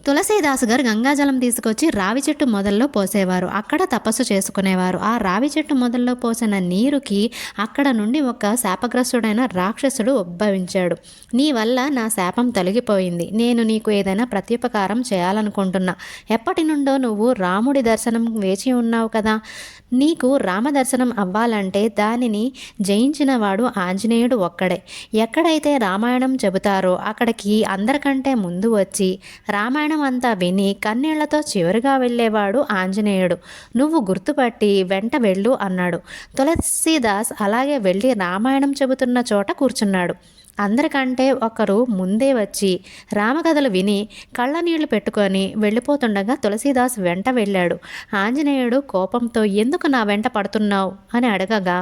తులసీదాసు గారు గంగాజలం తీసుకొచ్చి రావి చెట్టు మొదల్లో పోసేవారు. అక్కడ తపస్సు చేసుకునేవారు. ఆ రావి చెట్టు మొదల్లో పోసిన నీరుకి అక్కడ నుండి ఒక శాపగ్రస్తుడైన రాక్షసుడు ఉద్భవించాడు. నీ వల్ల నా శాపం తొలగిపోయింది. నేను నీకు ఏదైనా ప్రత్యుపకారం చేయాలనుకుంటున్నా. ఎప్పటి నుండో నువ్వు రాముడి దర్శనం వేచి ఉన్నావు కదా. నీకు రామదర్శనం అవ్వాలంటే దానిని జయించిన వాడు ఆంజనేయుడు ఒక్కడే. ఎక్కడైతే రామాయణం చెబుతారో అక్కడికి అందరికంటే ముందు వచ్చి రామాయణం అంతా విని కన్నీళ్లతో చివరిగా వెళ్ళేవాడు ఆంజనేయుడు. నువ్వు గుర్తుపట్టి వెంట వెళ్ళు అన్నాడు. తులసీదాస్ అలాగే వెళ్ళి రామాయణం చెబుతున్న చోట కూర్చున్నాడు. అందరికంటే ఒకరు ముందే వచ్చి రామకథలు విని కళ్ళనీళ్లు పెట్టుకొని వెళ్ళిపోతుండగా తులసీదాస్ వెంట వెళ్ళాడు. ఆంజనేయుడు కోపంతో ఎందుకు నా వెంట పడుతున్నావు అని అడగగా,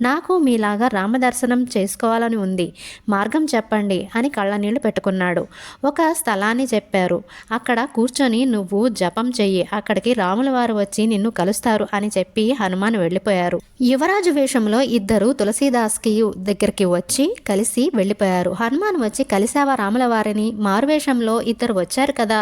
నాకు మీలాగా రామదర్శనం చేసుకోవాలని ఉంది, మార్గం చెప్పండి అని కళ్ళనీళ్లు పెట్టుకున్నాడు. ఒక స్థలాన్ని చెప్పారు. అక్కడ కూర్చొని నువ్వు జపం చెయ్యి, అక్కడికి రాముల వారు వచ్చి నిన్ను కలుస్తారు అని చెప్పి హనుమాన్ వెళ్ళిపోయారు. యువరాజు వేషంలో ఇద్దరు తులసీదాస్కి దగ్గరికి వచ్చి కలిసి వెళ్ళిపోయారు. హనుమాన్ వచ్చి కలిసావా రాముల వారిని, మారువేషంలో ఇద్దరు వచ్చారు కదా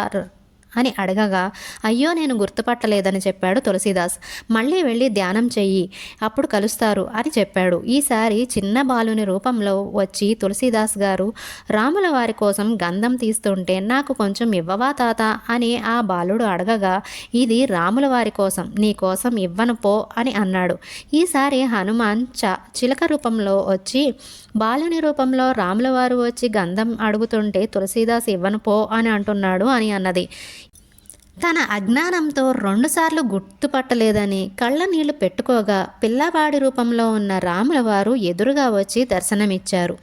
అని అడగగా, అయ్యో నేను గుర్తుపట్టలేదని చెప్పాడు తులసీదాస్. మళ్ళీ వెళ్ళి ధ్యానం చెయ్యి, అప్పుడు కలుస్తారు అని చెప్పాడు. ఈసారి చిన్న బాలుని రూపంలో వచ్చి తులసీదాస్ గారు రాముల వారి కోసం గంధం తీస్తుంటే నాకు కొంచెం ఇవ్వవా తాత అని ఆ బాలుడు అడగగా, ఇది రాముల వారి కోసం, నీ కోసం ఇవ్వను పో అని అన్నాడు. ఈసారి హనుమాన్ చిలక రూపంలో వచ్చి బాలుని రూపంలో రాముల వారు వచ్చి గంధం అడుగుతుంటే తులసీదాస్ ఇవ్వను పో అని అంటున్నాడు అని అన్నది. తన అజ్ఞానంతో 2 సార్లు గుర్తుపట్టలేదని కళ్ళ నీళ్లు పెట్టుకోగా పిల్లవాడి రూపంలో ఉన్న రాముల వారు ఎదురుగా వచ్చి దర్శనమిచ్చారు.